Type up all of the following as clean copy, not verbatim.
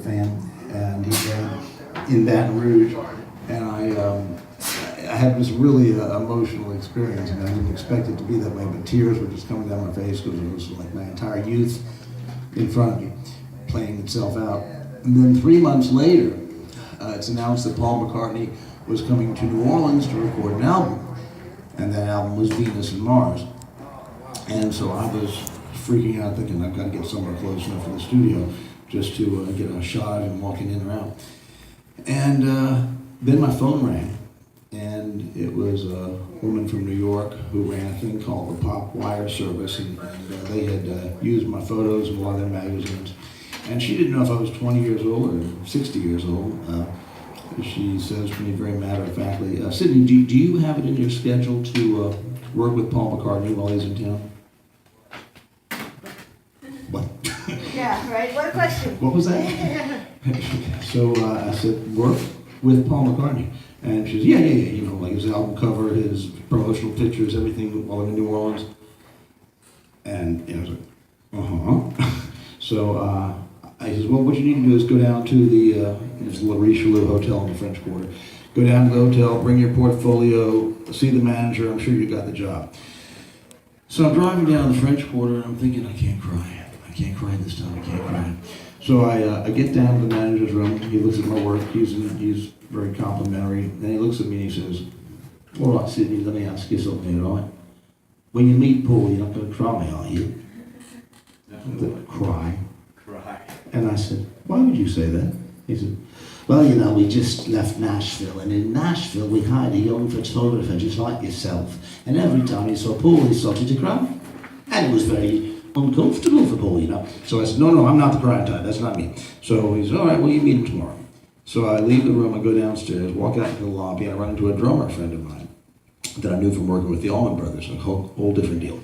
fan, and he came in Baton Rouge, and I had this really emotional experience, and I didn't expect it to be that way, but tears were just coming down my face because it was like my entire youth in front of me, playing itself out. And then 3 months later, it's announced that Paul McCartney was coming to New Orleans to record an album, and that album was Venus and Mars. And so I was freaking out, thinking I've got to get somewhere close enough to the studio just to get a shot of him walking in and out. And then my phone rang, and it was a woman from New York who ran a thing called the Pop Wire Service, and they had used my photos in a lot of their magazines. And she didn't know if I was 20 years old or 60 years old. She says to me very matter-of-factly, Sidney, do you have it in your schedule to work with Paul McCartney while he's in town? What? Yeah, right. What a question. What was that? So I said, work with Paul McCartney. And she said, yeah, you know, like his album cover, his promotional pictures, everything while I'm in New Orleans. And I was like, uh-huh. So I said, well, what you need to do is go down to the La Richelieu Hotel in the French Quarter. Go down to the hotel, bring your portfolio, see the manager, I'm sure you got the job. So I'm driving down the French Quarter, and I'm thinking, I can't cry. I can't cry this time, I can't cry. So I get down to the manager's room, he looks at my work, he's very complimentary, then he looks at me and he says, all right, Sidney, let me ask you something, all right? When you meet Paul, you're not going to cry, are you? No. Cry. And I said, why would you say that? He said, well, you know, we just left Nashville, and in Nashville we hired a young photographer just like yourself, and every time he saw Paul, he started to cry. And it was very uncomfortable for Paul, you know. So I said, no, I'm not the crying type, that's not me. So he said, all right, well, you meet him tomorrow. So I leave the room, I go downstairs, walk out into the lobby, and I run into a drummer friend of mine that I knew from working with the Allman Brothers, a whole different deal.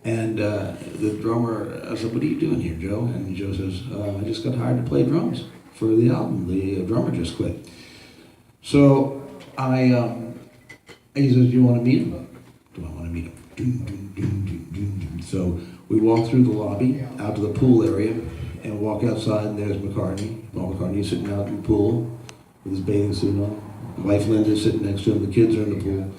And the drummer, I said, what are you doing here, Joe? And Joe says, I just got hired to play drums for the album. The drummer just quit. So he says, do you want to meet him? Do I want to meet him? So we walk through the lobby, out to the pool area, and walk outside, and there's McCartney. Paul McCartney sitting out in the pool with his bathing suit on. Wife Linda's sitting next to him, the kids are in the pool.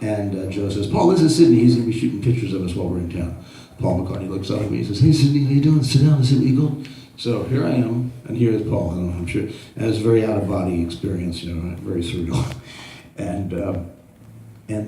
And Joe says, Paul, this is Sidney. He's going to be shooting pictures of us while we're in town. Paul McCartney looks up at me and says, hey, Sidney, how you doing? Sit down and see where you go. So here I am, and here is Paul. I don't know, I'm sure. It was a very out-of-body experience, you know, very surreal. And